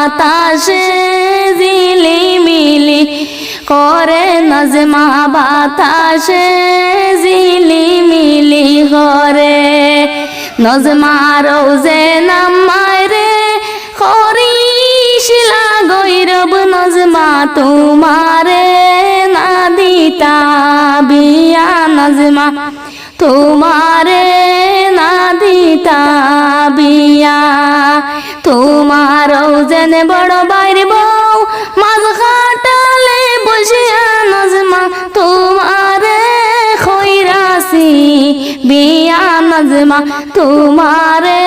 বাতাসে ঝিলিমিলি করে নজমা বাতাসে ঝিলিমিলি করে নজমা রোজে নামায় রে করিসিলা গৈরব নজমা তোমারে না দিতা বিয়া নজমা তোমারে না দিতা বিয়া তোমারও যেন বড় বাইর বউ মাঝ খাটালে বসিয়া নজমা তোমারে খৈরাসি বিয়া নজমা তোমারে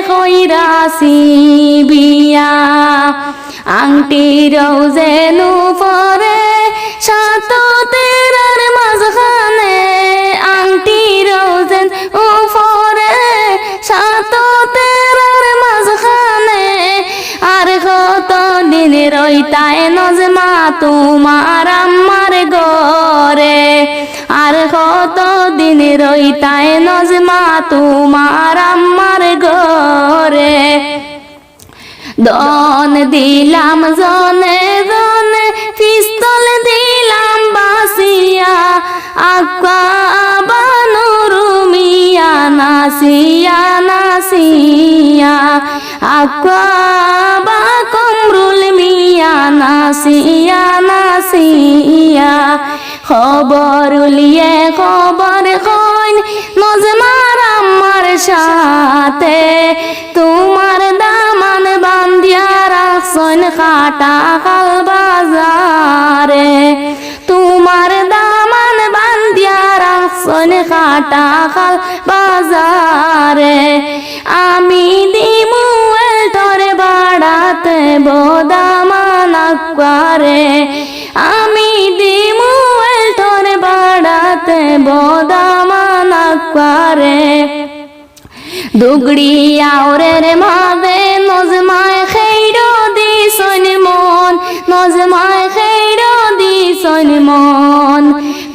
খৈরাসি বিয়া আংটিরও যেন পরে সাত তেরার মাঝখানে আংটিরও যেন উপরে সাত তেরার মাঝখানে আর কত দিন রইতায় নজমা তোমার আমার ঘরে আর কত দিন রইতায় নজমা তোমার আমার ঘরে দন দিলাম জনে জনে পিস্তল দিলাম বাসিয়া আক্কা বানুরু মিয়া নাসিয়া নাসিয়া আক্কা বা কমরুল মিয়া নাসিয়া নাসিয়া খবর উলিয়ে খবর কইন নজমার আমার সাথে তোমার দামান বান্ধিয়া রাখছন খাটা খাল বাজারে তোমার দামান বান্ধিয়া রাখছন খাটা খাল বাজারে আমি দিমু তোরে বাড়াতে বদামান আক্কারে আমি দিমু তোরে বাড়াতে বদামান আক্কারে দুগড়ি আওরের মাঝে নজমায় খেইরো দিছন মন নজমায় খেইরো দিছন মন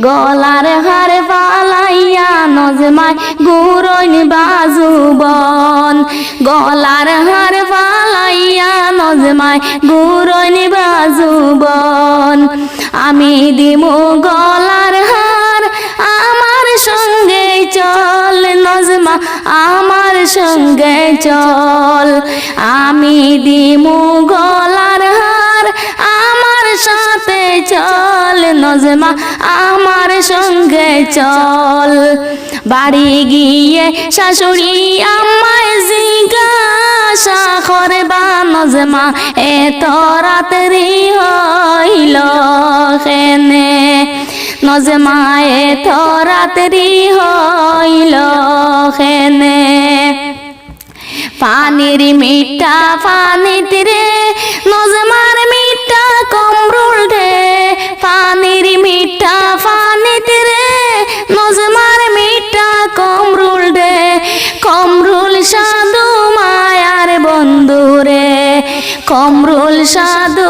গলার হার ফালাইয়া নজমায় গুরন বাজুবন গলার হার ফালাইয়া নজমায় গুরন বাজুবন আমি দিমু গলার হার আমার সঙ্গে চল নজমা আমার সঙ্গে চল আমি দিমু গলার হার আমার সাথে চল নজমা আমার সঙ্গে চল বাড়ি গিয়ে শাশুড়ি আমায় জিজ্ঞাসা করবা নজমা এত রাত্রি হইল কেনে নজমা এত রাত্রি হইল কেনে পানির মিঠা পানিতে রে নজমার মিঠা কমরুল রে পানির মিঠা পানিতে রে নজমার মিঠা কমরুল রে কমরুল সাধু মায়ার বন্ধু রে কমরুল সাধু